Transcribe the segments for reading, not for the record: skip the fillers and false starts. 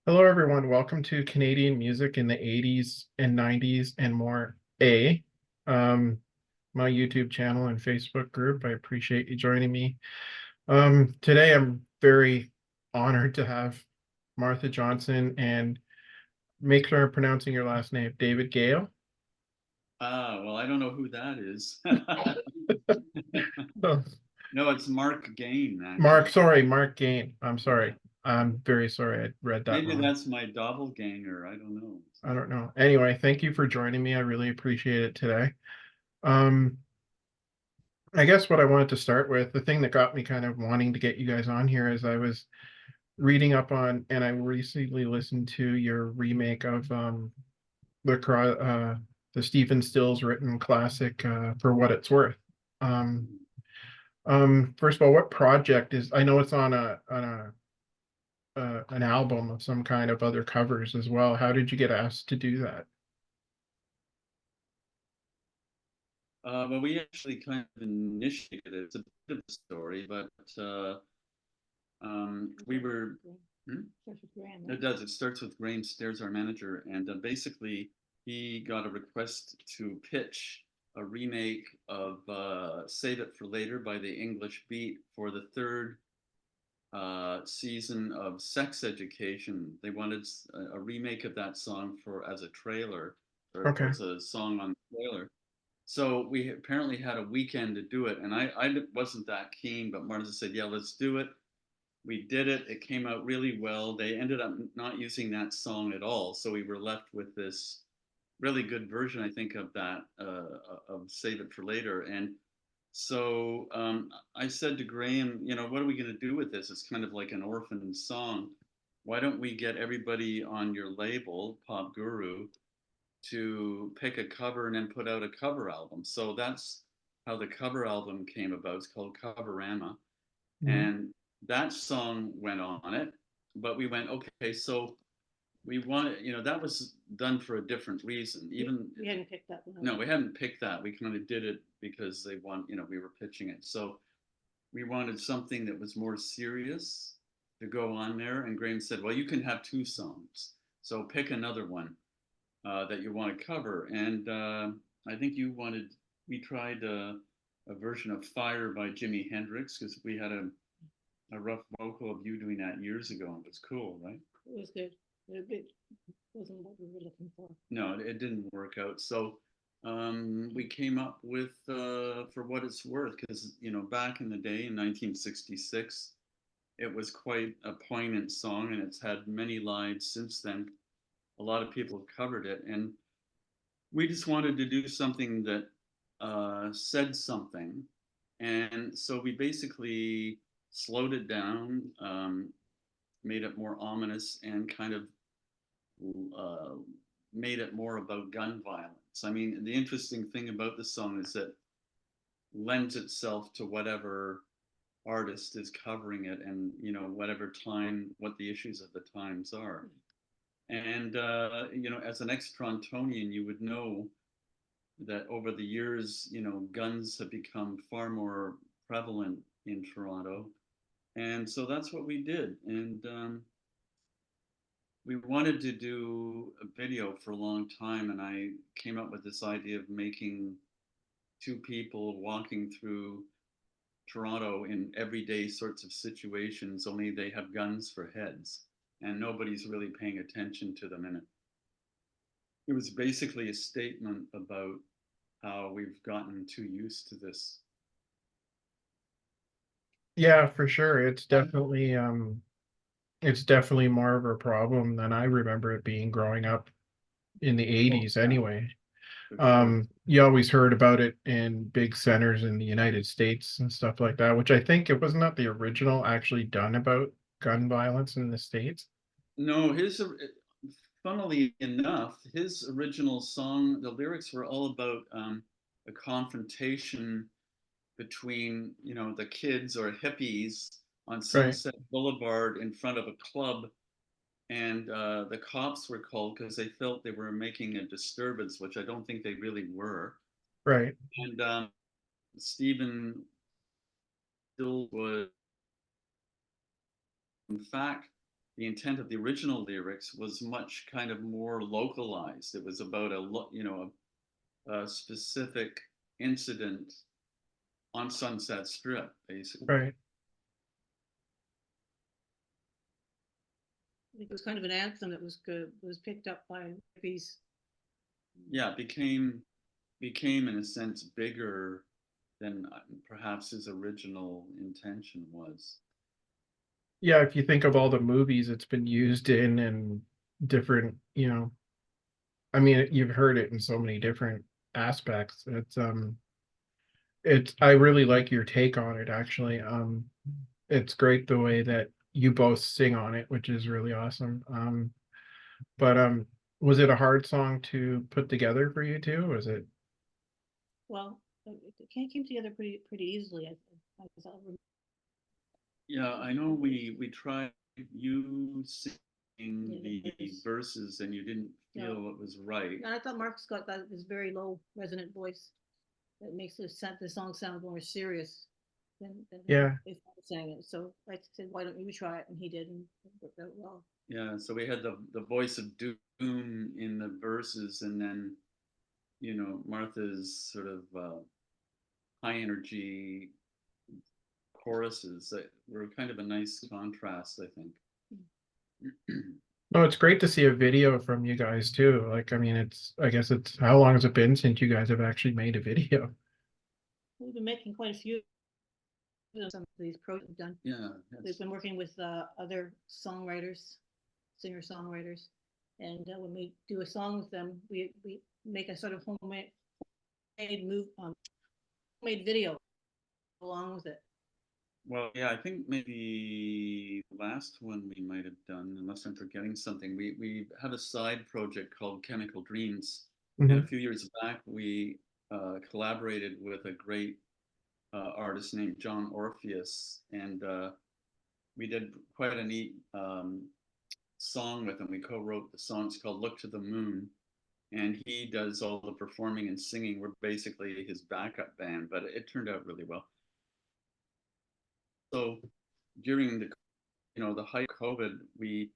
Hello, everyone. Welcome to Canadian Music in the 80s and 90s and more A, um, my YouTube channel and Facebook group. I appreciate you joining me. Today, I'm very honored to have Martha Johnson and make sure I'm pronouncing your last name, David Gale. Well, I don't know who that is. Oh, No, it's Mark Gane, Mark, actually. sorry, Mark Gane. I'm Yeah. sorry. I'm very sorry. I read that Maybe wrong. that's my doppelganger. I don't know. I don't know. Anyway, thank you for joining me. I really appreciate it today. Um, I guess what I wanted to start with, the thing that got me kind of wanting to get you guys on here is I was reading up on, and I recently listened to your remake of the Stephen Stills written classic For What It's Worth. Um, First of all, what project is? I know it's on a an album of some kind of other covers as well. How did you get asked to do that? Well, we actually kind of initiated it. It's a bit of a story, but we were. Hmm? It does. It starts with Graham Stairs, our manager, and basically he got a request to pitch a remake of "Save It for Later" by the English Beat for the third season of Sex Education. They wanted a remake of that song for as a trailer, or Okay. as a song on the trailer. So we apparently had a weekend to do it, and I wasn't that keen, but Martha said, "Yeah, let's do it." We did it. It came out really well. They ended up not using that song at all, so we were left with this really good version, I think, of that of "Save It for Later." And so I said to Graham, what are we going to do with this? It's kind of like an orphan song. Why don't we get everybody on your label, Pop Guru, to pick a cover and then put out a cover album? So that's how the cover album came about. It's called Coverama. Mhm. And that song went on it. But we went, okay, so we wanted, that was done for a different reason. Even We hadn't picked that one. no, we hadn't picked that. We kind of did it because they want, we were pitching it. So we wanted something that was more serious to go on there. And Graham said, well, you can have two songs. So pick another one that you want to cover. And I think we tried a version of Fire by Jimi Hendrix because we had a rough vocal of you doing that years ago. And it was cool, right? It was good. It wasn't what we were looking for. No, it didn't work out. So we came up with For What It's Worth, because back in the day in 1966, it was quite a poignant song, and it's had many lives since then. A lot of people have covered it, and we just wanted to do something that said something, and so we basically slowed it down, made it more ominous, and kind of uh, made it more about gun violence. I mean, the interesting thing about the song is that lends itself to whatever artist is covering it, and whatever time, what the issues of the times are. And as an ex-Torontonian, you would know that over the years, guns have become far more prevalent in Toronto, and so that's what we did. And we wanted to do a video for a long time, and I came up with this idea of making two people walking through Toronto in everyday sorts of situations, only they have guns for heads, and nobody's really paying attention to them. And it was basically a statement about how we've gotten too used to this. Yeah, for sure. It's definitely more of a problem than I remember it being growing up in the Oh, 80s yeah, anyway. for sure. You always heard about it in big centers in the United States and stuff like that, which I think it wasn't that the original actually done about gun violence in the States. No, funnily enough, his original song, the lyrics were all about a confrontation between, the kids or hippies on Right, Sunset Boulevard in front of a club, and the cops were called because they felt they were making a disturbance, which I don't think they really were. right. And Stephen still was, in fact, the intent of the original lyrics was much kind of more localized. It was about a specific incident on Sunset Strip, basically. Right. I think it was kind of an anthem that was good, was picked up by hippies. Yeah, it became in a sense bigger than perhaps his original intention was. Yeah, if you think of all the movies it's been used in and different, I mean, you've heard it in so many different aspects. It's I really like your take on it actually. It's great the way that you both sing on it, which is really awesome. But was it a hard song to put together for you too? Was it? Well, it came together pretty easily. I thought. Yeah, I know we tried you singing Yeah, the verse. verses and you didn't No. feel it was right. And I thought Mark's got this very low resonant voice that makes the song sound more serious than Yeah. if I sang it. So I said, why don't you try it? And he did, and it worked out well. Yeah, so we had the voice of doom in the verses, and then Martha's sort of high energy choruses that were kind of a nice contrast, I think. No, it's great to see a video from you guys too. Like, I mean, I guess it's, how long has it been since you guys have actually made a video? We've been making quite a few of some of these projects we've done. Yeah, We've been working with other songwriters, singer-songwriters, and when we do a song with them, we make a sort of homemade video along with it. well, yeah, I think maybe the last one we might have done, unless I'm forgetting something, we have a side project called Chemical Dreams. And a Mhm. few years back, we collaborated with a great artist named John Orpheus, and we did quite a neat song with him. We co-wrote the song. It's called "Look to the Moon," and he does all the performing and singing. We're basically his backup band, but it turned out really well. So during the height of COVID, we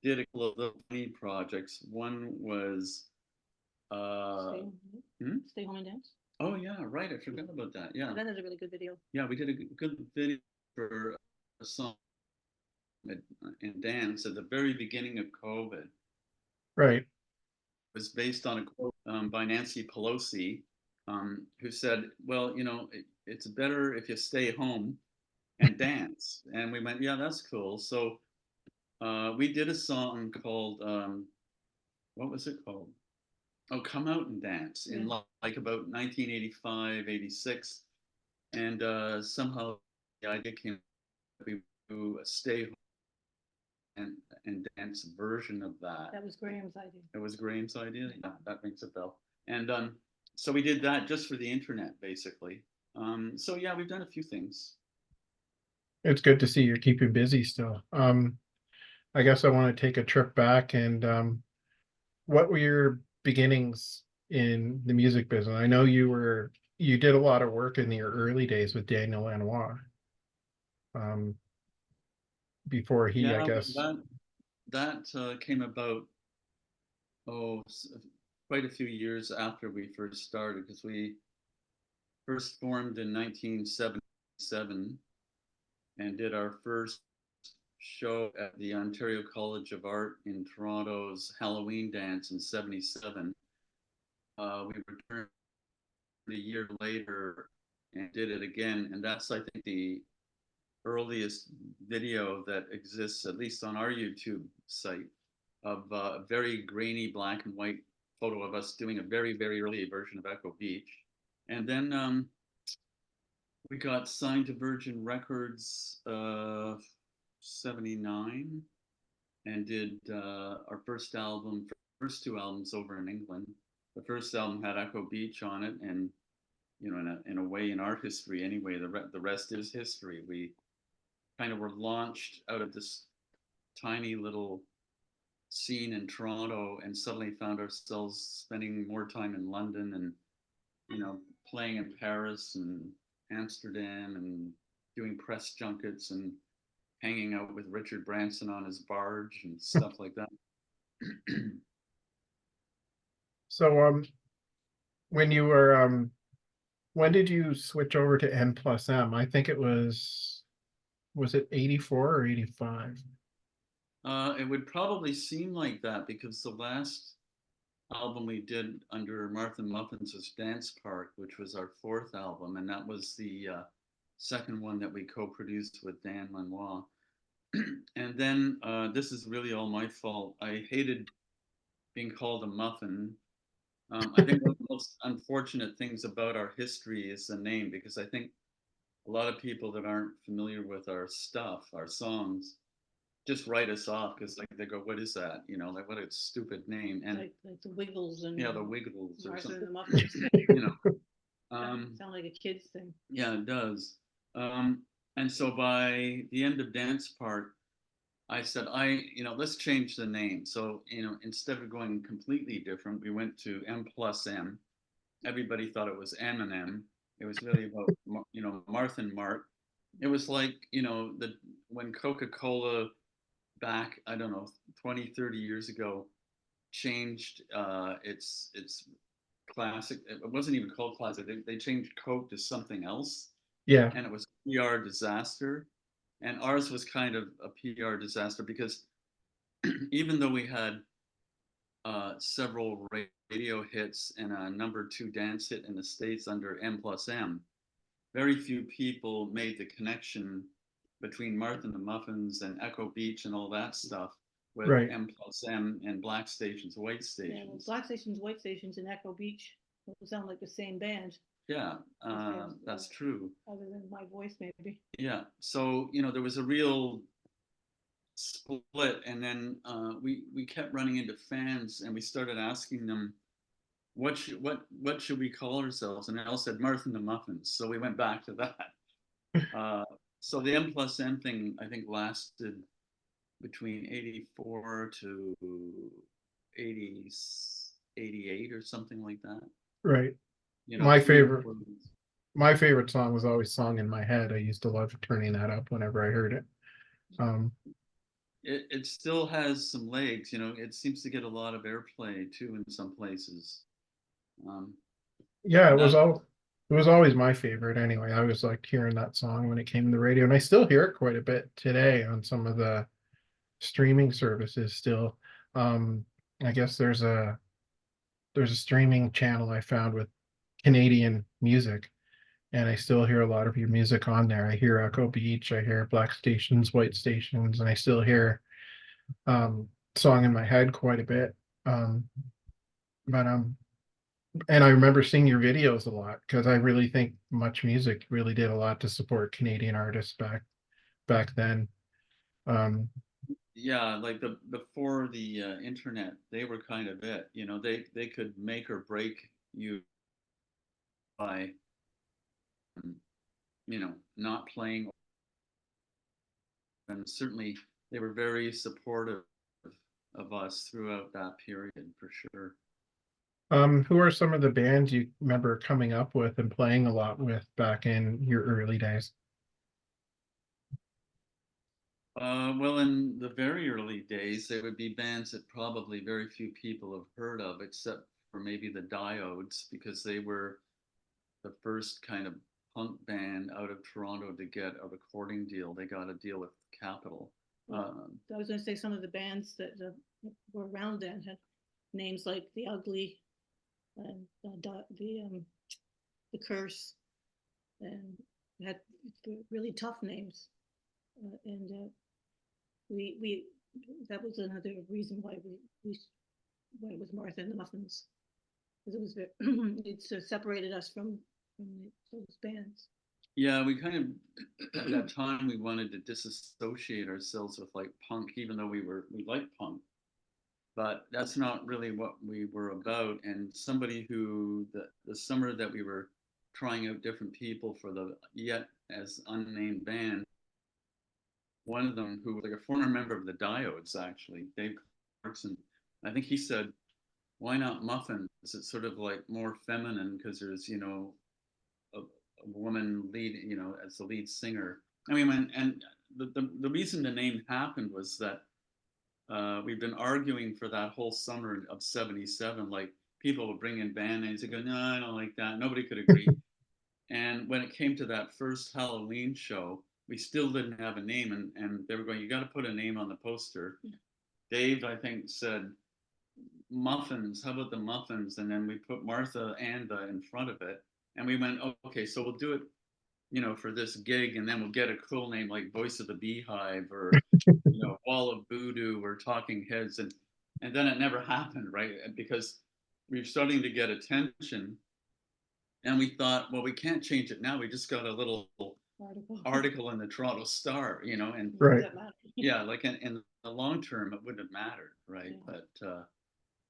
did a couple of little funny projects. One was Stay home and dance. oh yeah, right. I forgot about that. Yeah, That is a really good video. yeah, we did a good video for a song and dance at the very beginning of COVID. It Right. was based on a quote by Nancy Pelosi, who said, "Well, it's better if you stay home and dance." And we went, "Yeah, that's cool." So we did a song called what was it called? Oh, "Come Out and Dance" in like about 1985, 86, and somehow the idea came we do a stay home and dance version of that. That was Graham's idea. It was Graham's idea. Yeah, that rings a bell. And so we did that just for the internet, basically. So yeah, we've done a few things. It's good to see you're keeping busy still. I guess I want to take a trip back and what were your beginnings in the music business? I know you did a lot of work in your early days with Daniel Lanois. Before he, I Yeah, guess. that came about quite a few years after we first started, because we first formed in 1977 and did our first show at the Ontario College of Art in Toronto's Halloween dance in '77. We returned a year later and did it again, and that's, I think, the earliest video that exists, at least on our YouTube site, of a very grainy black and white photo of us doing a very, very early version of Echo Beach. And then we got signed to Virgin Records '79 and did our first two albums over in England. The first album had Echo Beach on it, and in a way, in art history anyway, the rest is history. We kind of were launched out of this tiny little scene in Toronto and suddenly found ourselves spending more time in London and playing in Paris and Amsterdam and doing press junkets, and hanging out with Richard Branson on his barge and stuff like that. So when you were when did you switch over to M+M? I think it was it 84 or 85? It would probably seem like that because the last album we did under Martha Muffins was Dance Park, which was our fourth album, and that was the second one that we co-produced with Dan Lanois. And then this is really all my fault. I hated being called a muffin. I think one of the most unfortunate things about our history is the name, because I think a lot of people that aren't familiar with our stuff, our songs, just write us off because like they go, "What is that?" You know, like what a stupid name. And like the Wiggles and yeah, the Wiggles or Martha and something. the Muffins. You know, Sound like a kid's thing. yeah, it does. And so by the end of Dance Park, I said, let's change the name. So, instead of going completely different, we went to M+M. Everybody thought it was M&M. It was really about, Martha and Mart. It was like, when Coca-Cola back, I don't know, 20, 30 years ago, changed its classic. It wasn't even called classic. They changed Coke to something else, Yeah, and it was a PR disaster. And ours was kind of a PR disaster because even though we had several radio hits and a #2 dance hit in the States under M+M, very few people made the connection between Martha and the Muffins and Echo Beach and all that stuff with right. M+M and Black Stations, White Yeah, well, Stations. Black Stations, White Stations, and Echo Beach will sound like the same band. Yeah, Okay, that's true. Other than my voice, maybe. Yeah, so there was a real split, and then we kept running into fans, and we started asking them what should we call ourselves, and they all said Martha and the Muffins. So we went back to that. So the M+M thing I think lasted between 84 to 80, 88 or something like that. Right. You know, My three or favorite four years. my favorite song was always Song in My Head. I used to love turning that up whenever I heard it. Um, It still has some legs. It seems to get a lot of airplay too in some places. Um, yeah, and that it was always my favorite anyway. I was like hearing that song when it came to the radio, and I still hear it quite a bit today on some of the streaming services still. Um, I guess there's a streaming channel I found with Canadian music, and I still hear a lot of your music on there. I hear Echo Beach, I hear Black Stations, White Stations, and I still hear um Song in My Head quite a bit. Um, but and I remember seeing your videos a lot because I really think Much Music really did a lot to support Canadian artists back then. Um, Yeah, like before the internet, they were kind of it. They could make or break you by not playing, and certainly they were very supportive of us throughout that period for sure. who are some of the bands you remember coming up with and playing a lot with back in your early days? Well, in the very early days, there would be bands that probably very few people have heard of, except for maybe the Diodes, because they were the first kind of punk band out of Toronto to get a recording deal. They got a deal with Capitol. I was going to say some of the bands that were around then had names like The Ugly and the Curse, and had really tough names. And we that was another reason why why it was Martha and the Muffins, because it was it separated us from those bands. Yeah, we kind of at that time we wanted to disassociate ourselves with like punk, even though we liked punk, but that's not really what we were about. And somebody who the summer that we were trying out different people for the yet as unnamed band, one of them who was like a former member of the Diodes, actually, Dave Clarkson, I think he said, "Why not Muffins? It's sort of like more feminine because there's a woman lead, as the lead singer." I mean, and the reason the name happened was that we've been arguing for that whole summer of '77. Like people would bring in band names and go, no, I don't like that. Nobody could agree. And when it came to that first Halloween show, we still didn't have a name, and they were going, you got to put a name on the poster. Dave, I think, said Muffins. How about the Muffins? And then we put Martha and in front of it, and we went, oh, okay, so we'll do it, for this gig, and then we'll get a cool name like Voice of the Beehive or Wall of Voodoo or Talking Heads, and then it never happened, right? Because we were starting to get attention, and we thought, well, we can't change it now. We just got a little article in the Toronto Star, and Right. yeah, like in the long term, it wouldn't have mattered, right? Yeah. But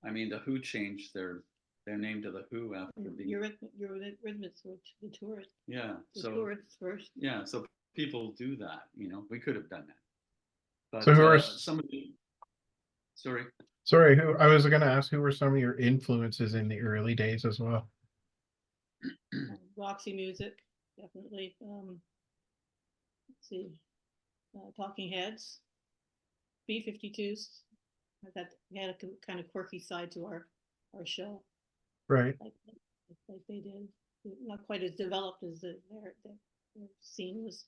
I mean, the Who changed their name to the Who after the Eurythmics were the tourists. yeah, The so tourists first. yeah, so people do that, we could have done that. But So who are some of the sorry, who I was going to ask, who were some of your influences in the early days as well? Roxy Music, definitely. Let's see, Talking Heads, B-52s. We had a kind of quirky side to our show, Right. like they did. Not quite as developed as their scene was.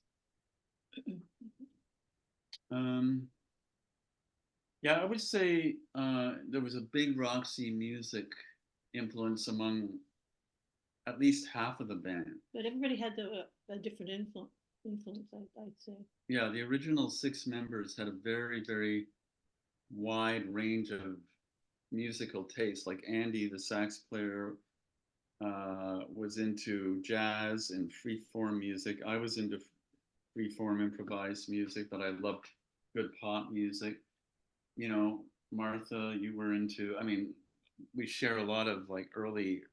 Yeah, I would say there was a big Roxy Music influence among at least half of the band. But everybody had a different influence, I'd say. Yeah, the original 6 members had a very, very wide range of musical tastes. Like Andy, the sax player, was into jazz and free-form music. I was into free-form improvised music, but I loved good pop music. Martha, you were into, I mean, we share a lot of like early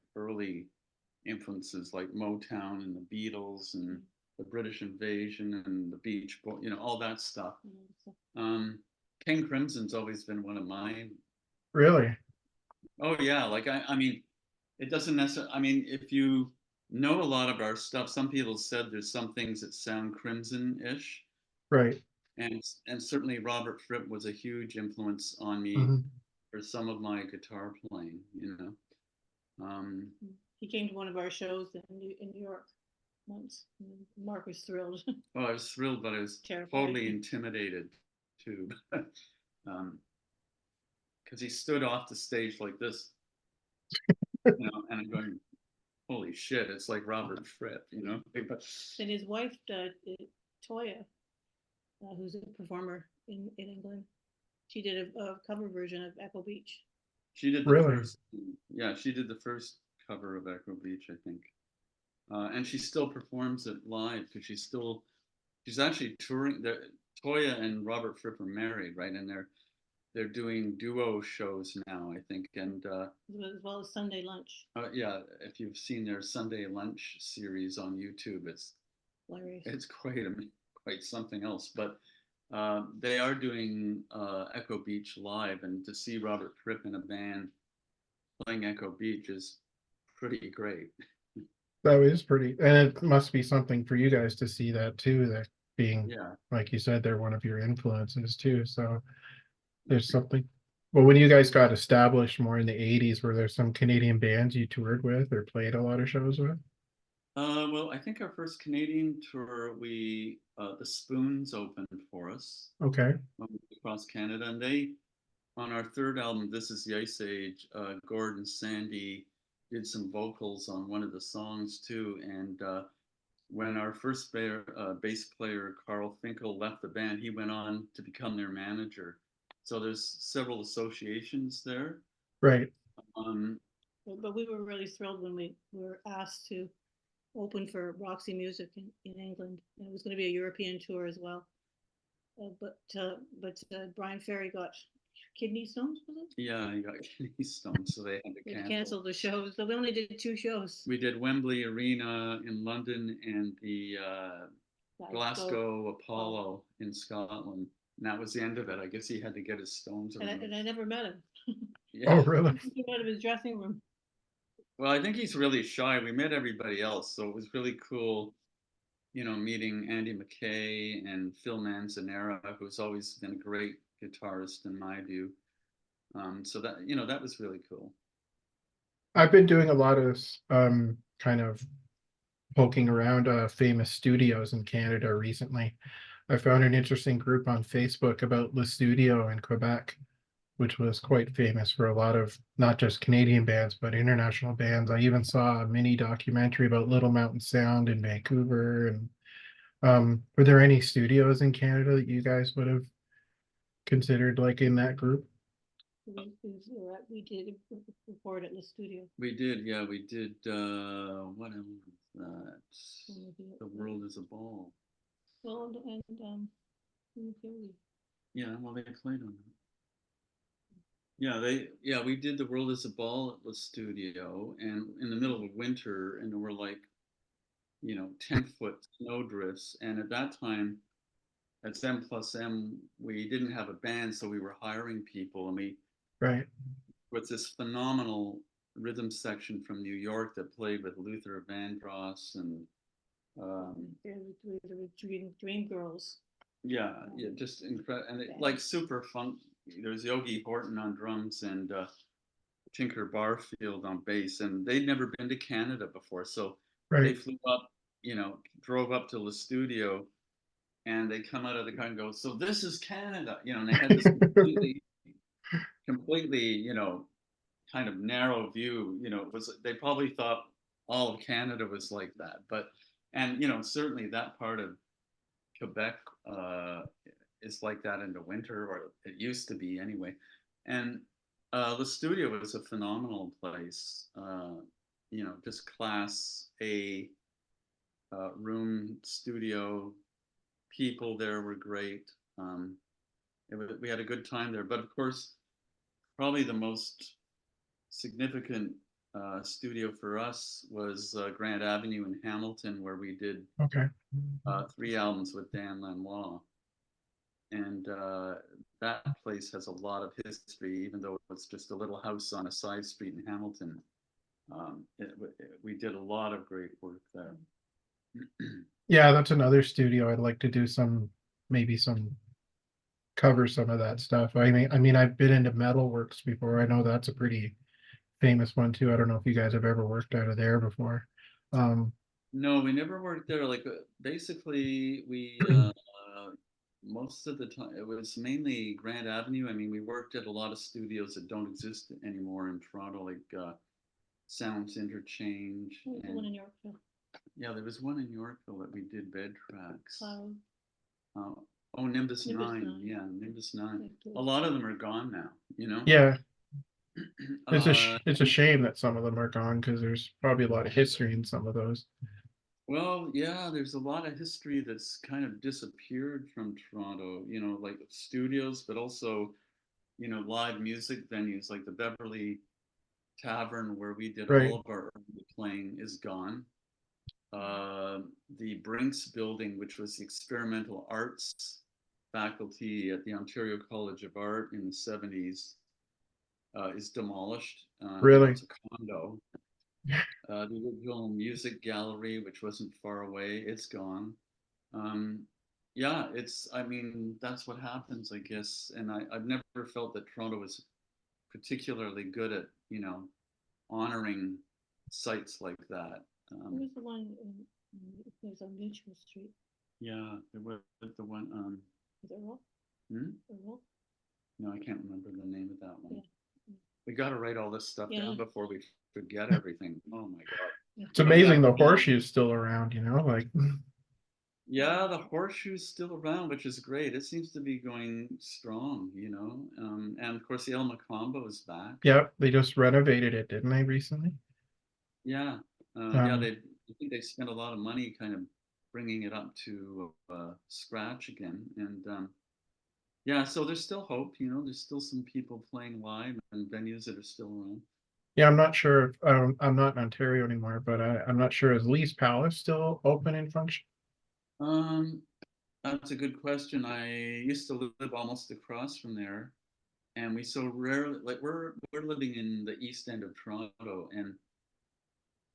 influences like Motown and the Beatles and the British Invasion and the Beach Boys, all that stuff. King Crimson's always been one of mine. Really? Oh yeah, like I mean, it doesn't necessarily. I mean, if you know a lot of our stuff, some people said there's some things that sound Crimson-ish, Right. and certainly Robert Fripp was a huge influence on me Mhm. for some of my guitar playing. He came to one of our shows in New York once. Mark was thrilled. Oh, I was thrilled, but I was totally intimidated too, because he stood off the stage like this, and I'm going, holy shit, it's like Robert Fripp, And his wife, Toya, who's a performer in England, she did a cover version of Echo Beach. She did the first, yeah, she did the first cover of Echo Beach, I think. And she still performs it live because she's actually touring. Toya and Robert Fripp are married, right? And they're doing duo shows now, I think. And as well as Sunday Lunch. Yeah, if you've seen their Sunday Lunch series on YouTube, it's hilarious. It's quite something else. But they are doing Echo Beach live, and to see Robert Fripp in a band playing Echo Beach is pretty great. That is pretty, and it must be something for you guys to see that too, that being, like you said, they're one of your influences too. So there's something. Well, when you guys got established more in the 80s, were there some Canadian bands you toured with or played a lot of shows with? Well, I think our first Canadian tour, the Spoons opened for us. Okay. Across Canada, and they, on our third album, This Is the Ice Age, Gordon Sandy did some vocals on one of the songs too. And when our first bass player, Carl Finkel, left the band, he went on to become their manager. So there's several associations there. Right. But we were really thrilled when we were asked to open for Roxy Music in England. And it was going to be a European tour as well. But Brian Ferry got kidney stones, was it? Yeah, he got kidney stones, so they had to cancel the shows. So we only did 2 shows. We did Wembley Arena in London and the Glasgow Apollo in Scotland. And that was the end of it. I guess he had to get his stones removed. And I never met him. Yeah. Oh, really? He out of his dressing room. Well, I think he's really shy. We met everybody else, so it was really cool. meeting Andy McKay and Phil Manzanera, who's always been a great guitarist in my view. So that, that was really cool. I've been doing a lot of kind of poking around famous studios in Canada recently. I found an interesting group on Facebook about Le Studio in Quebec, which was quite famous for a lot of not just Canadian bands, but international bands. I even saw a mini documentary about Little Mountain Sound in Vancouver. And were there any studios in Canada that you guys would have considered like in that group? We did record at the studio. We did, yeah, we did. What else was that? The World is a Ball. Well, and yeah, well, they played on that. Yeah, we did The World is a Ball at the studio, and in the middle of winter, and there were like, 10-foot snow drifts, and at that time, at M+M, we didn't have a band, so we were hiring people, and Right. with this phenomenal rhythm section from New York that played with Luther Vandross and Dream Girls. yeah, just incredible, and like super fun. There's Yogi Horton on drums and Tinker Barfield on bass, and they'd never been to Canada before, so they Right. flew up, drove up to the studio, and they come out of the car and go, "So this is Canada," and they had this completely, kind of narrow view. It was, they probably thought all of Canada was like that, but and certainly that part of Quebec is like that in the winter, or it used to be anyway. And the studio was a phenomenal place. Just class A room studio. People there were great. We had a good time there, but of course, probably the most significant studio for us was Grant Avenue in Hamilton, where we did Okay. 3 albums with Dan Lanois. And that place has a lot of history, even though it's just a little house on a side street in Hamilton. We did a lot of great work there. Yeah, that's another studio I'd like to do maybe cover some of that stuff. I mean, I've been into Metalworks before. I know that's a pretty famous one too. I don't know if you guys have ever worked out of there before. No, we never worked there. Like basically, we most of the time it was mainly Grant Avenue. I mean, we worked at a lot of studios that don't exist anymore in Toronto, like Sounds Interchange. There's one in Yorkville. Yeah, there was one in Yorkville that we did bed tracks. Cloud. Nimbus 9. Yeah, Nimbus 9. A lot of them are gone now, Yeah, it's a shame that some of them are gone because there's probably a lot of history in some of those. Well, yeah, there's a lot of history that's kind of disappeared from Toronto, like studios, but also, live music venues like the Beverly Tavern, where we did Right. all of our early playing, is gone. The Brinks building, which was the experimental arts faculty at the Ontario College of Art in the 70s, is demolished. Now Really? it's a condo. The original music gallery, which wasn't far away, it's gone. Yeah, I mean, that's what happens, I guess. And I've never felt that Toronto was particularly good at, honoring sites like that. Who was the one it was on Mutual Street? Yeah, there was the one. Is it Earl? Earl? No, I can't remember the name of that one. Yeah. We got to write all this stuff down before we forget everything. Oh my God. It's amazing the horseshoe's still around, like. Yeah, the horseshoe's still around, which is great. It seems to be going strong, and of course the El Macombo is back. Yep, they just renovated it, didn't they, recently? Yeah, I think they spent a lot of money kind of bringing it up to scratch again, and yeah, so there's still hope. There's still some people playing live and venues that are still around. Yeah, I'm not sure. I'm not in Ontario anymore, but I'm not sure. Is Lee's Palace still open and function? That's a good question. I used to live almost across from there, and we so rarely, like, we're living in the east end of Toronto, and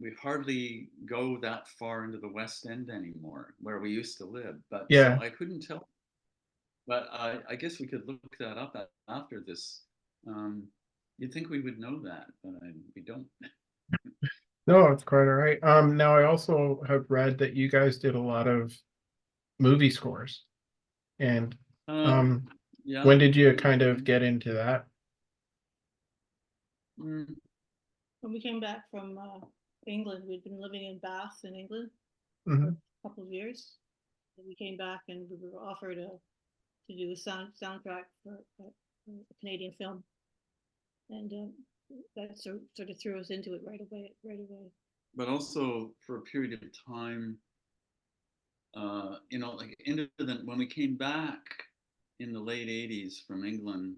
we hardly go that far into the West End anymore, where we used to live. But so Yeah. I couldn't tell. But I guess we could look that up after this. Um, you'd think we would know that, but we don't. No, it's quite all right. Now I also have read that you guys did a lot of movie scores. And um, Yeah. when did you kind of get into that? Mm, When we came back from England, we'd been living in Bath in England for Mhm. a couple of years. And we came back and we were offered to do a soundtrack for a Canadian film, and that sort of threw us into it right away. Right away. but also for a period of time, like into when we came back in the late '80s from England,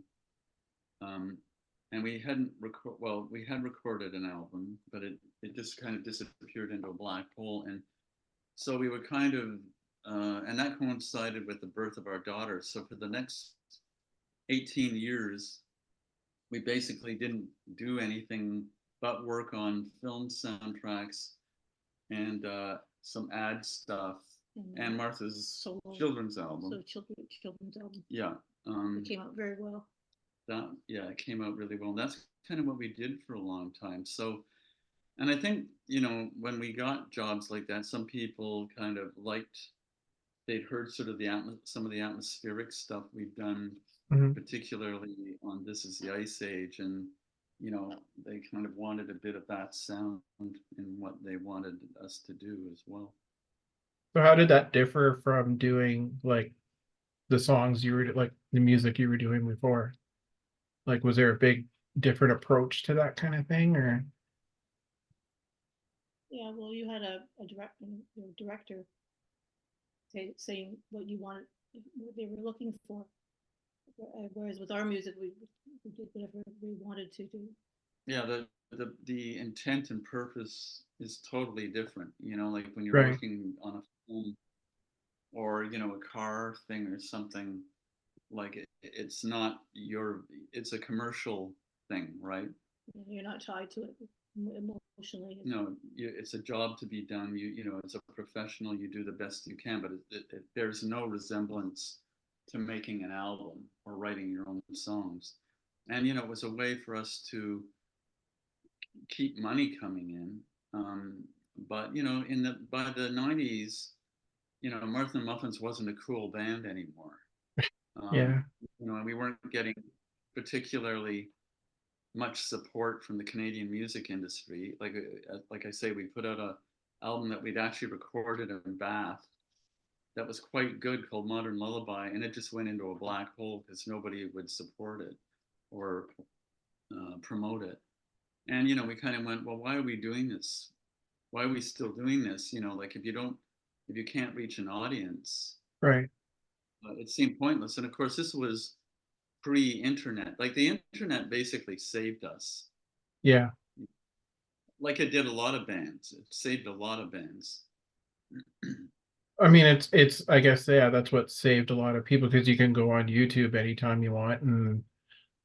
um, and we hadn't we had recorded an album, but it just kind of disappeared into a black hole, and so we would kind of, and that coincided with the birth of our daughter. So for the next 18 years, we basically didn't do anything but work on film soundtracks and some ad stuff and Martha's solo, children's album. So children's album. Yeah. It came out very well. It came out really well. And that's kind of what we did for a long time. So, and I think, when we got jobs like that, some people kind of they'd heard sort of some of the atmospheric stuff we've done, Mhm. particularly on This Is the Ice Age, and they kind of wanted a bit of that sound in what they wanted us to do as well. So how did that differ from doing like the songs you were like the music you were doing before? Like, was there a big different approach to that kind of thing, or? Yeah, well, you had a director saying what you wanted, what they were looking for. Whereas with our music, we did whatever we wanted to do. Yeah, the intent and purpose is totally different. Like when you're Right. working on a film or a car thing or something, like it's a commercial thing, right? You're not tied to it emotionally. No, it's a job to be done. As a professional, you do the best you can, but there's no resemblance to making an album or writing your own songs. And it was a way for us to keep money coming in. But by the '90s, Martha and Muffins wasn't a cool band anymore. Yeah. And we weren't getting particularly much support from the Canadian music industry. Like I say, we put out a album that we'd actually recorded in Bath that was quite good, called Modern Lullaby, and it just went into a black hole because nobody would support it or promote it. And we kind of went, well, why are we doing this? Why are we still doing this? Like if you can't reach an audience, Right. it seemed pointless. And of course, this was pre-internet. Like the internet basically saved us. Yeah. Like it did a lot of bands. It saved a lot of bands. I mean, it's I guess, yeah, that's what saved a lot of people because you can go on YouTube anytime you want and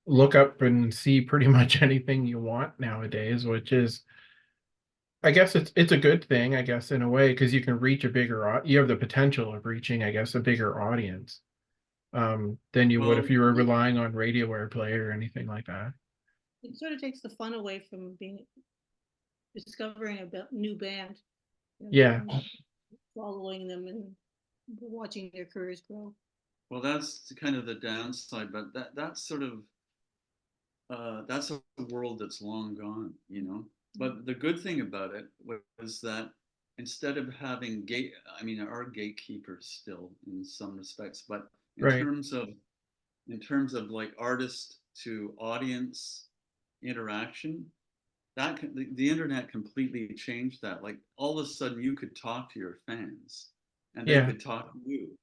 look up and see pretty much anything you want nowadays, which is, I guess it's a good thing, I guess, in a way, because you can reach a bigger you have the potential of reaching, I guess, a bigger audience than you would if Well, you were relying on radio airplay or anything like that. It sort of takes the fun away from discovering a new band, Yeah. following them and watching their careers grow. well, that's kind of the downside, but that's sort of that's a world that's long gone. But the good thing about it was that instead of having I mean, there are gatekeepers still in some respects, but in Right. terms of in terms of like artist to audience interaction, the internet completely changed that. Like all of a sudden, you could talk to your fans, and they Yeah. could talk to you,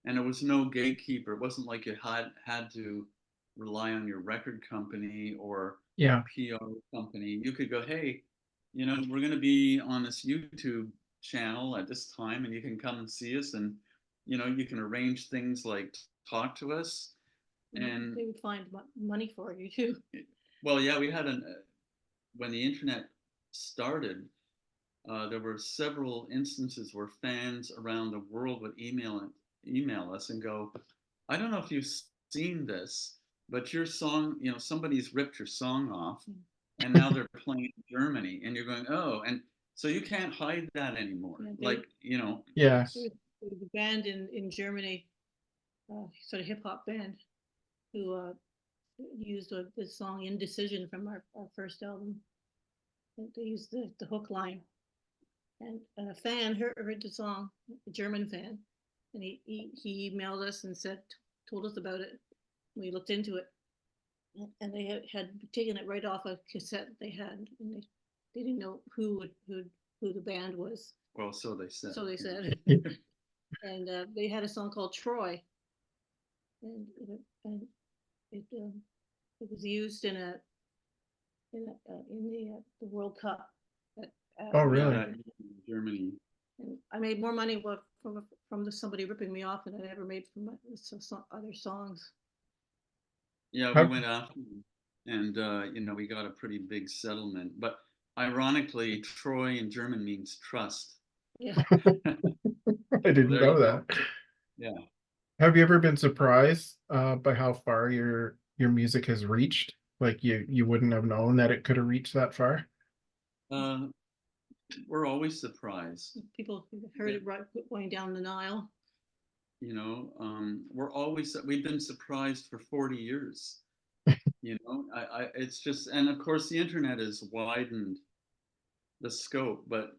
and there was no gatekeeper. It wasn't like you had to rely on your record company or a Yeah. PR company. You could go, hey, we're going to be on this YouTube channel at this time, and you can come and see us, and you can arrange things like talk to us, and they would find money for you too. well, yeah, we had when the internet started, there were several instances where fans around the world would email us and go, I don't know if you've seen this, but your song, somebody's ripped your song off, and now they're playing in Germany, and you're going, oh, and so you can't hide that anymore. Yeah, Yeah. there was a band in Germany, sort of hip hop band, who used the song "Indecision" from our first album. They used the hook line, and a fan heard the song, a German fan, and he emailed us and told us about it. We looked into it, and they had taken it right off a cassette they had, and they didn't know who the band was. Well, so they said. So they said, and they had a song called Troy, and it was used in the World Cup. Oh, really? Yeah, Germany. And I made more money from somebody ripping me off than I ever made from other songs. Yeah, we went after them, and we got a pretty big settlement. But ironically, Troy in German means trust. Yeah. I didn't know that. Yeah. Have you ever been surprised by how far your music has reached? Like you wouldn't have known that it could have reached that far? We're always surprised. People heard it right going down the Nile. We've been surprised for 40 years. It's just, and of course the internet has widened the scope, but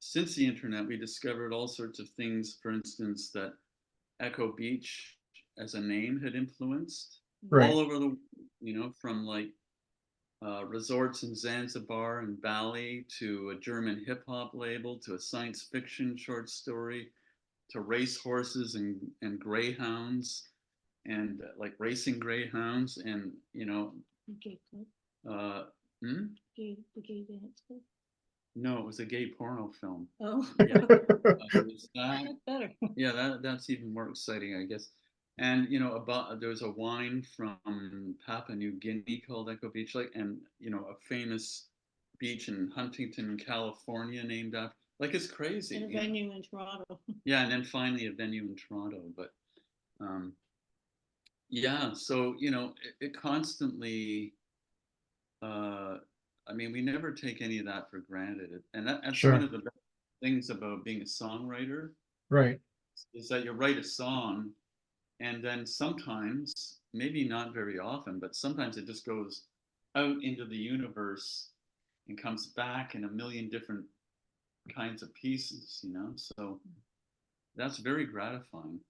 since the internet, we discovered all sorts of things, for instance, that Echo Beach as a name had influenced all over the, from like resorts in Zanzibar and Bali to a German hip hop label to a science fiction short story to race horses and greyhounds and like racing greyhounds and Gay club. The gay dance club. No, it was a gay porno film. Oh, yeah. That's better. Yeah, that's even more exciting, I guess. And there's a wine from Papua New Guinea called Echo Beach, and a famous beach in Huntington, California, named after. Like it's crazy. And a venue in Toronto. Yeah, and then finally a venue in Toronto. But yeah, so it constantly. We never take any of that for granted, and that's Sure. one of the best things about being a songwriter. Right. Is that you write a song, and then sometimes, maybe not very often, but sometimes it just goes out into the universe and comes back in a million different kinds of pieces, so that's very gratifying.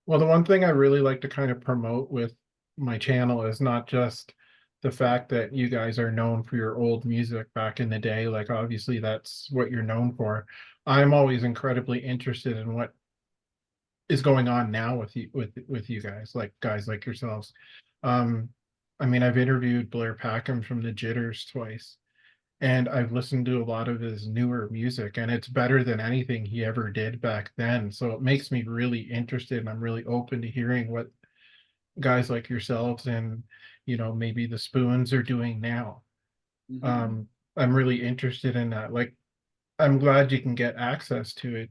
Well, the one thing I really like to kind of promote with my channel is not just the fact that you guys are known for your old music back in the day. Like obviously that's what you're known for. I'm always incredibly interested in what is going on now with you guys like yourselves. I've interviewed Blair Packham from the Jitters twice, and I've listened to a lot of his newer music, and it's better than anything he ever did back then. So it makes me really interested, and I'm really open to hearing what guys like yourselves and maybe the Spoons are doing now. I'm really interested in that. Like, I'm glad you can get access to it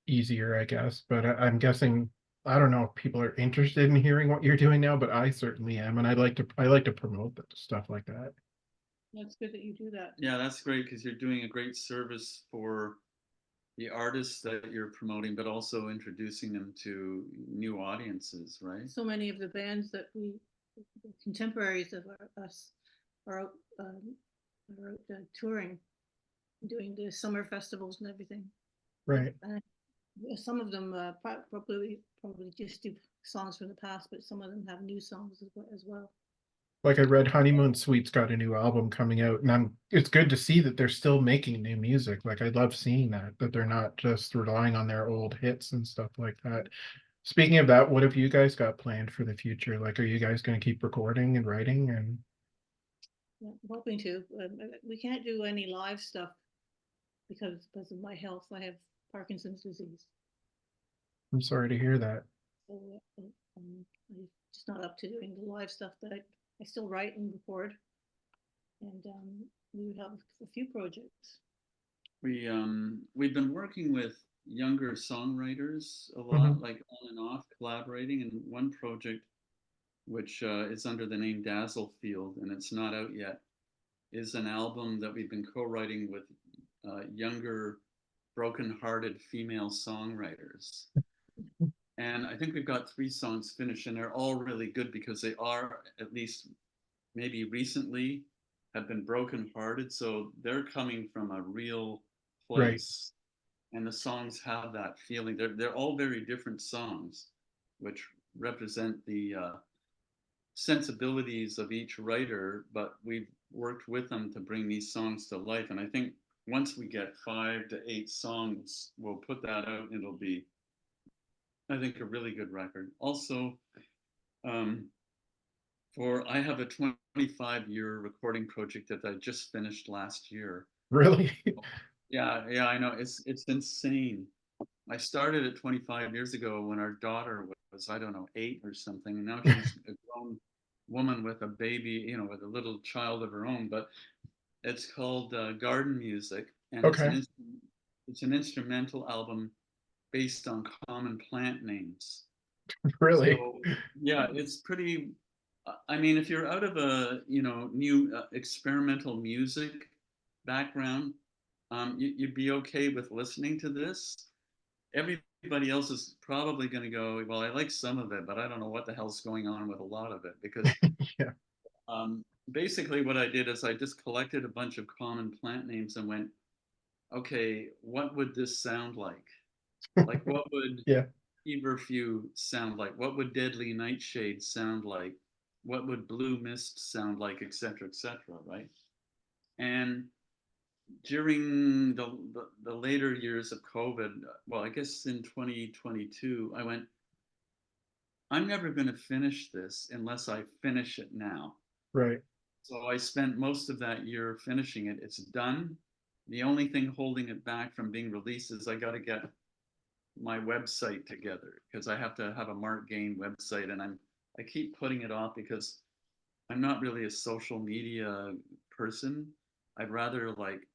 easier, I guess, but I'm guessing, I don't know if people are interested in hearing what you're doing now, but I certainly am, and I like to promote stuff like that. That's good that you do that. Yeah, that's great because you're doing a great service for the artists that you're promoting, but also introducing them to new audiences, right? So many of the bands that contemporaries of us are out touring, doing the summer festivals and everything. Right. Some of them probably just do songs from the past, but some of them have new songs as well. Like I read Honeymoon Suite's got a new album coming out, and it's good to see that they're still making new music. Like I love seeing that they're not just relying on their old hits and stuff like that. Speaking of that, what have you guys got planned for the future? Like, are you guys going to keep recording and writing? And yeah, I'm hoping to. We can't do any live stuff because of my health. I have Parkinson's disease. I'm sorry to hear that. So I'm just not up to doing the live stuff, but I still write and record, and we have a few projects. we've been working with younger songwriters a Hmm. lot, like on and off, collaborating. And one project, which is under the name Dazzlefield, and it's not out yet, is an album that we've been co-writing with younger, broken-hearted female songwriters. And I think we've got 3 songs finished, and they're all really good because they are, at least maybe recently, have been broken-hearted. So they're coming from a real Right. place, and the songs have that feeling. They're all very different songs, which represent the sensibilities of each writer, but we've worked with them to bring these songs to life. And I think once we get 5 to 8 songs, we'll put that out. And it'll be, I think, a really good record. Also, um, I have a 25-year recording project that I just finished last year. Really? Yeah, yeah, I know. It's insane. I started it 25 years ago when our daughter was, I don't know, 8 or something, and now she's a grown woman with a baby, with a little child of her own. But it's called Garden Music, and Okay. it's an instrumental album based on common plant names. Really? So yeah, it's pretty. I mean, if you're out of a new experimental music background, you'd be okay with listening to this. Everybody else is probably going to go, well, I like some of it, but I don't know what the hell's going on with a lot of it, because Yeah. basically what I did is I just collected a bunch of common plant names and went, okay, what would this sound like? Like, what would Yeah. feverfew sound like? What would deadly nightshade sound like? What would blue mist sound like, et cetera, right? And during the later years of COVID, well, I guess in 2022, I went, I'm never going to finish this unless I finish it now. Right. So I spent most of that year finishing it. It's done. The only thing holding it back from being released is I got to get my website together, because I have to have a Mark Gane website, and I keep putting it off because I'm not really a social media person. I'd rather like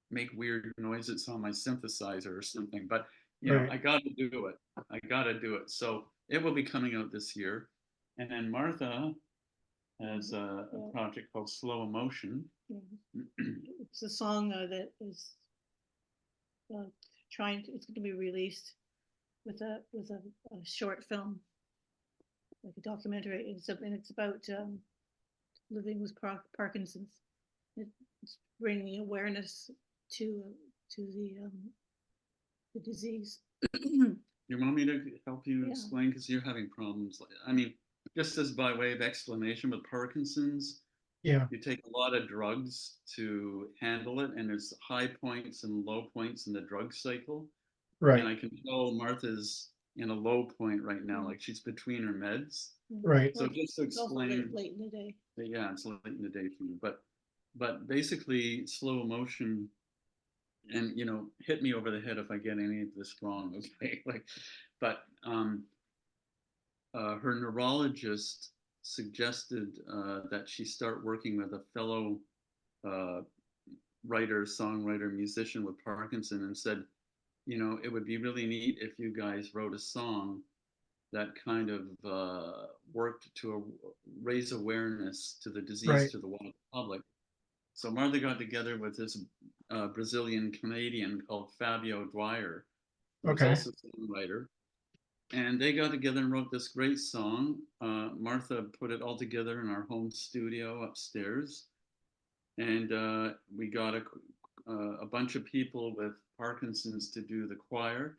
make weird noises on my synthesizer or something. But Right. I got to do it. I got to do it. So it will be coming out this year. And then Martha has a project called Slow Emotion. Yeah. It's a song that is uh, it's going to be released with a short film, like a documentary. And it's about living with Parkinson's. It's bringing awareness to the disease. You want me to help you Yeah. explain? Because you're having problems. I mean, just as by way of explanation, with Parkinson's, Yeah. you take a lot of drugs to handle it, and there's high points and low points in the drug cycle. And Right. I can tell Martha's in a low point right now, like she's between her meds. Right. So just to It's also explain, late in the day. yeah, it's late in the day for you, but basically Slow Emotion, and hit me over the head if I get any of this wrong, okay? Like, but her neurologist suggested that she start working with a fellow uh, writer, songwriter, musician with Parkinson, and said, it would be really neat if you guys wrote a song that kind of worked to raise awareness to the disease Right. to the wider public. So Martha got together with this Brazilian Canadian called Fabio Dwyer, who's Okay. also a songwriter. And they got together and wrote this great song. Martha put it all together in our home studio upstairs. And we got a bunch of people with Parkinson's to do the choir.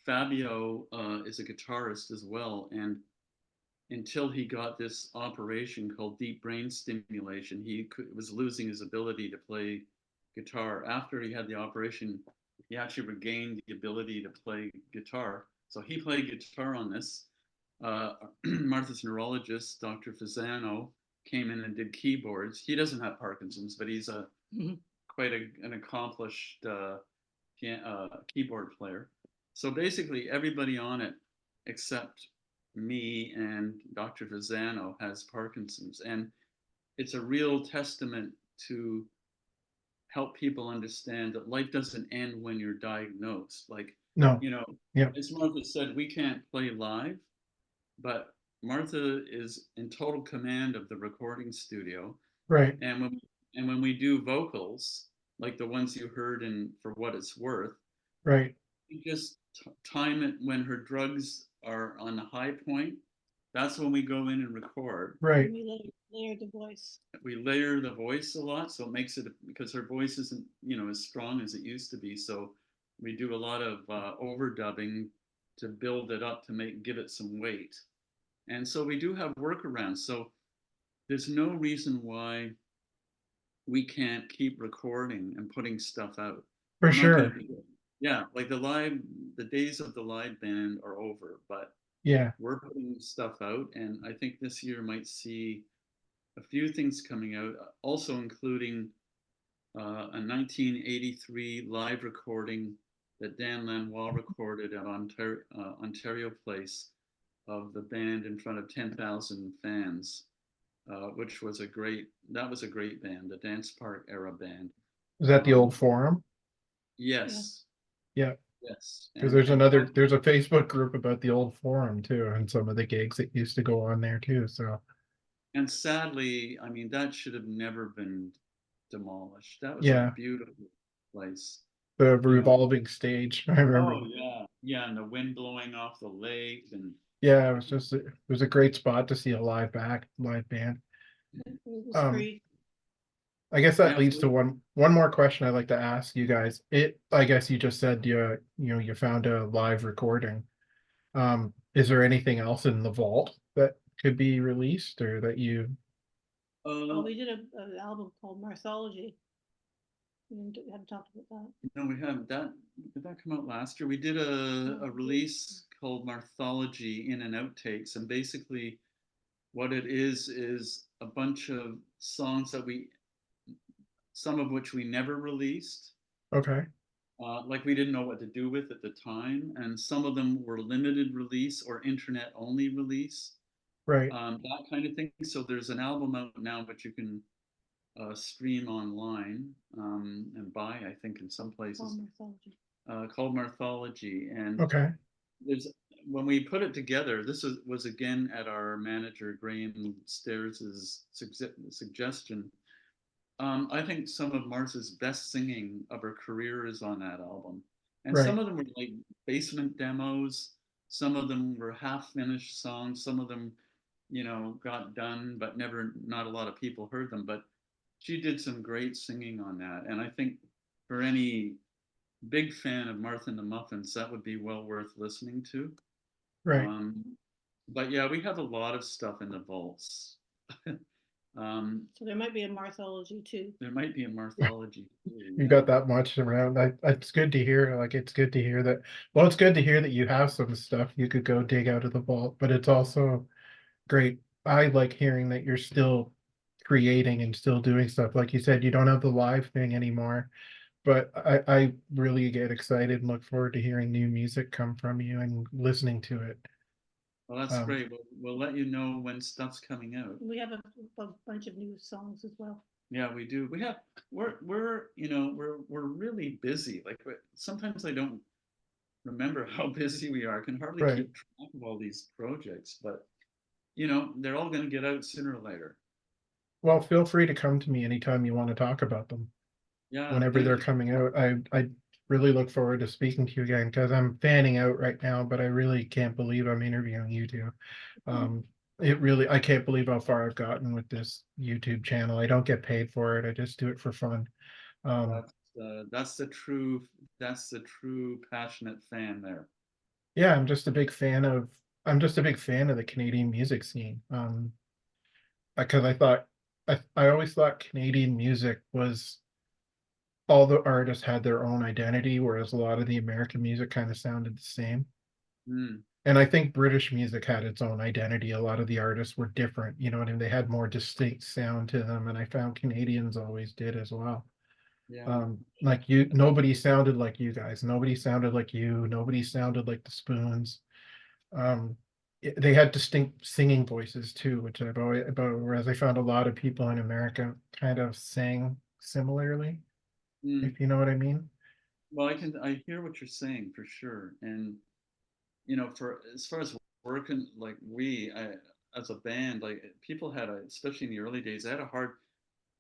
Fabio is a guitarist as well. And until he got this operation called deep brain stimulation, was losing his ability to play guitar. After he had the operation, he actually regained the ability to play guitar. So he played guitar on this. Martha's neurologist, Dr. Fasano, came in and did keyboards. He doesn't have Parkinson's, but he's quite an accomplished keyboard player. So basically, everybody on it except me and Dr. Fasano has Parkinson's, and it's a real testament to help people understand that life doesn't end when you're diagnosed. Like, No. you know, Yeah. as Martha said, we can't play live, but Martha is in total command of the recording studio. Right. And when we do vocals, like the ones you heard in For What It's Worth, Right. we just time it when her drugs are on the high point. That's when we go in and record. Right. And we layer the voice. We layer the voice a lot, so it makes it, because her voice isn't, as strong as it used to be. So we do a lot of overdubbing to build it up to give it some weight. And so we do have workarounds. So there's no reason why we can't keep recording and putting stuff out. For We're not going to sure. be, yeah, like the days of the live band are over, but Yeah. we're putting stuff out. And I think this year might see a few things coming out, also including a 1983 live recording that Dan Lanois recorded at Ontario Place of the band in front of 10,000 fans, which was that was a great band, the Dance Park era band. Is that the old forum? Yes. Yeah. Yes. Because And there's a Facebook group about the old forum too, and some of the gigs that used to go on there too. So, and sadly, I mean, that should have never been demolished. That was a yeah, beautiful place. the You know, revolving stage. I remember. oh yeah, yeah, and the wind blowing off the lake, and Yeah, it was a great spot to see a live band. It was Um, free. I guess that yeah, leads to one more question I'd like to ask you guys. I guess you just said you found a live recording. Is there anything else in the vault that could be released or that you? Well, uh, we did an album called Marthology. We haven't talked about that. no, we haven't. Did that come out last year? We did a release called Marthology in and outtakes, and basically what it is a bunch of songs some of which we never released. Okay. Like we didn't know what to do with at the time, and some of them were limited release or internet only release, Right. that kind of thing. So there's an album out now which you can stream online and buy, I think, in some places, called Marthology. And Okay. there's when we put it together, this was again at our manager Graham Stairs' suggestion. I think some of Martha's best singing of her career is on that album. And Right. some of them were like basement demos. Some of them were half finished songs. Some of them, got done, but not a lot of people heard them. But she did some great singing on that. And I think for any big fan of Martha and the Muffins, that would be well worth listening to. Right. Um, but yeah, we have a lot of stuff in the vaults. So there might be a Marthology too. There might be a Marthology. You got that much around. It's good to hear. Like it's good to hear that. Well, it's good to hear that you have some stuff you could go dig out of the vault, but it's also great. I like hearing that you're still creating and still doing stuff. Like you said, you don't have the live thing anymore, but I really get excited and look forward to hearing new music come from you and listening to it. Well, that's great. We'll let you know when stuff's coming out. We have a bunch of new songs as well. Yeah, we do. We're really busy. Like sometimes I don't remember how busy we are. I can hardly Right. keep track of all these projects, but they're all going to get out sooner or later. Well, feel free to come to me anytime you want to talk about them. Yeah, Whenever they're coming out. I really look forward to speaking to you again because I'm fanning out right now, but I really can't believe I'm interviewing you two. I can't believe how far I've gotten with this YouTube channel. I don't get paid for it. I just do it for fun. That's the true passionate fan there. Yeah, I'm just a big fan of the Canadian music scene. Because I always thought Canadian music was all the artists had their own identity, whereas a lot of the American music kind of sounded the same. Mm. And I think British music had its own identity. A lot of the artists were different, you know what I mean? They had more distinct sound to them, and I found Canadians always did as well. Yeah. Like nobody sounded like you guys. Nobody sounded like you. Nobody sounded like the Spoons. They had distinct singing voices too, which whereas I found a lot of people in America kind of sang similarly. Mm. if you know what I mean. Well, I hear what you're saying for sure. And, for as far as working, like as a band, like people especially in the early days, I had a hard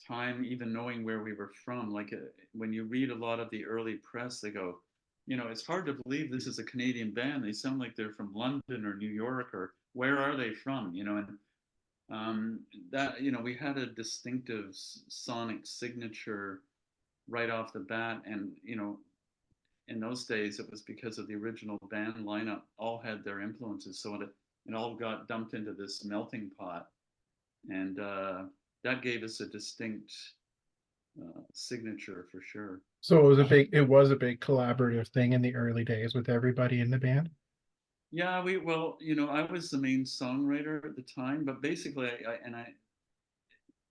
time even knowing where we were from. Like when you read a lot of the early press, they go, it's hard to believe this is a Canadian band. They sound like they're from London or New York, or where are they from? And that, we had a distinctive sonic signature right off the bat. And, in those days, it was because of the original band lineup all had their influences. So it all got dumped into this melting pot. And that gave us a distinct signature for sure. So it was a big collaborative thing in the early days with everybody in the band. Yeah, well, I was the main songwriter at the time, but basically,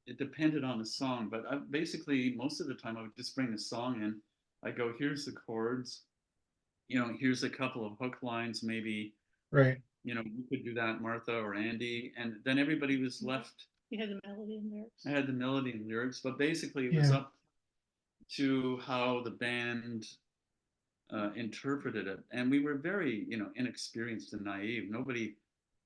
it depended on the song. But basically, most of the time, I would just bring the song in. I go, here's the chords, here's a couple of hook lines, maybe, Right, you could do that, Martha or Andy, and then everybody was left. You had the melody and lyrics. I had the melody and lyrics, but basically, it was yeah, up to how the band interpreted it. And we were very, inexperienced and naive. Nobody,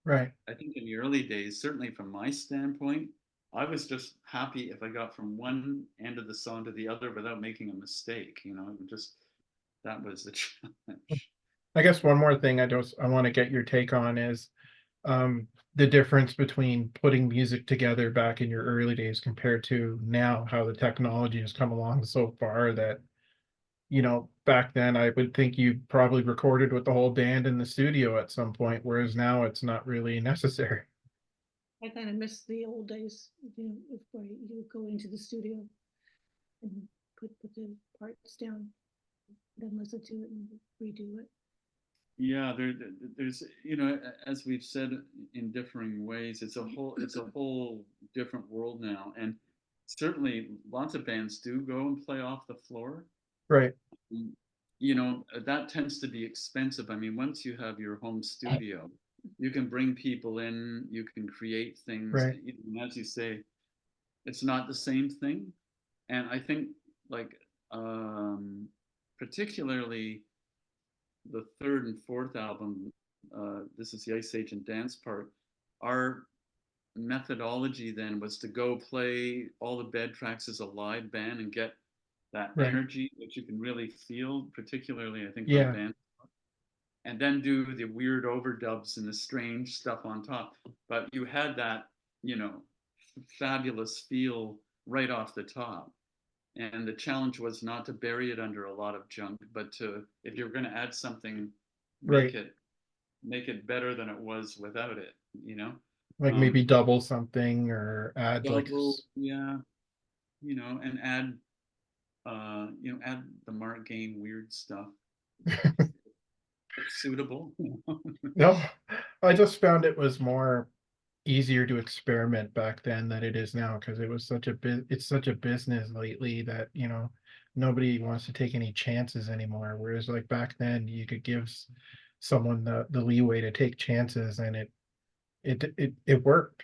right. I think in the early days, certainly from my standpoint, I was just happy if I got from one end of the song to the other without making a mistake. That was the challenge. I guess one more thing I want to get your take on is the difference between putting music together back in your early days compared to now, how the technology has come along so far that, back then I would think you probably recorded with the whole band in the studio at some point, whereas now it's not really necessary. I kind of miss the old days, where you go into the studio and put the parts down, then listen to it and redo it. Yeah, there's, as we've said in differing ways, it's a whole different world now. And certainly lots of bands do go and play off the floor. Right, Mm, that tends to be expensive. I mean, once you have your home studio, you can bring people in, you can create things. right, And as you say, it's not the same thing. And I think, like, particularly the third and fourth album, This Is the Ice Age and Dance Part, our methodology then was to go play all the bed tracks as a live band and get that right. energy that you can really feel, particularly I think for the Yeah, band, and then do the weird overdubs and the strange stuff on top. But you had that, you know, fabulous feel right off the top. And the challenge was not to bury it under a lot of junk, but to, if you're going to add something, make right. it make it better than it was without it. You know, Like maybe um, double something or add like double, yeah, and add the Mark Gane weird stuff. It's suitable. no, I just found it was more easier to experiment back then than it is now because it's such a business lately that, nobody wants to take any chances anymore. Whereas like back then you could give someone the leeway to take chances and it worked.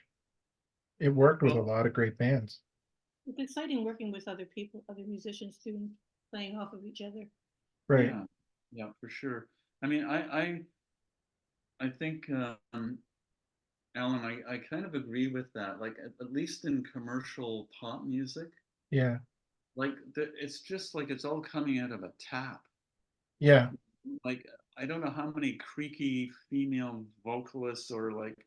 It worked with a Well, lot of great bands. It's exciting working with other people, other musicians too, and playing off of each other. Right. yeah, yeah, for sure. I mean, I think, Alan, I kind of agree with that. Like, at least in commercial pop music, Yeah. like it's just like it's all coming out of a tap. Yeah. Like, I don't know how many creaky female vocalists or like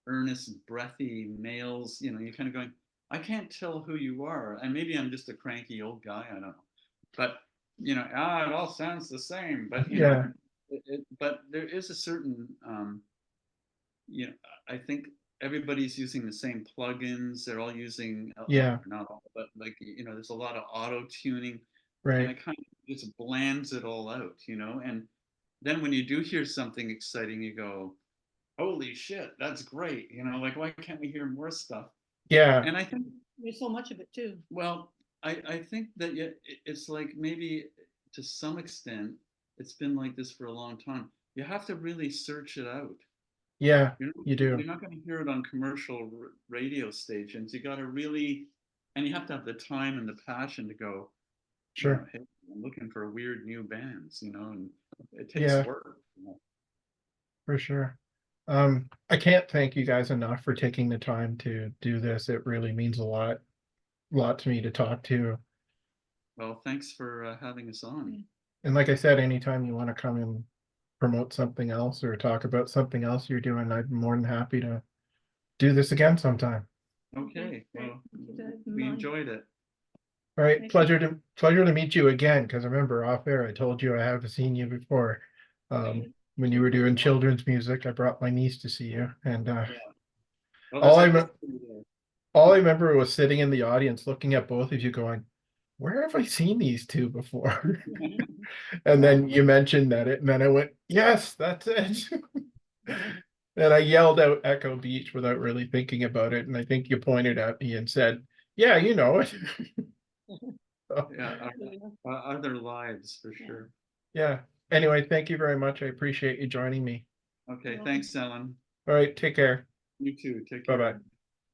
earnest, breathy males. You're kind of going, I can't tell who you are, and maybe I'm just a cranky old guy. I don't know, but it all sounds the same. But Yeah. but there is a certain you know, I think everybody's using the same plugins. They're all using, Yeah. not all, but like, there's a lot of auto tuning, and Right. it kind of just blands it all out, And then when you do hear something exciting, you go, "Holy shit, that's great!" Like, why can't we hear more stuff? Yeah. And I think, There's so much of it too. well, I think that, yeah, it's like, maybe to some extent, it's been like this for a long time. You have to really search it out. Yeah. You're not, You do. you're not going to hear it on commercial radio stations. You got to really, and you have to have the time and the passion to go, Sure. hey, I'm looking for weird new bands, and it takes Yeah, work. for sure. I can't thank you guys enough for taking the time to do this. It really means a lot to me to talk to. Well, thanks for having us on. And like I said, anytime you want to come and promote something else or talk about something else you're doing, I'm more than happy to do this again sometime. Okay, great. well, Keep that in we mind. enjoyed it. All right, Thank you. pleasure to meet you again, because remember off air I told you I haven't seen you before. Right. When you were doing children's music, I brought my niece to see you, and Well, all there's I a me- history there. all I remember was sitting in the audience looking at both of you going, where have I seen these two before? And then you mentioned that and then I went, yes, that's it. And I yelled out Echo Beach without really thinking about it, and I think you pointed at me and said, yeah, you know it. Yeah, Yeah. our other lives for Yeah. sure. Yeah. Anyway, thank you very much. I appreciate you joining me. Okay, You're thanks, Ellen. All right, take care. You too. Take Bye-bye. care.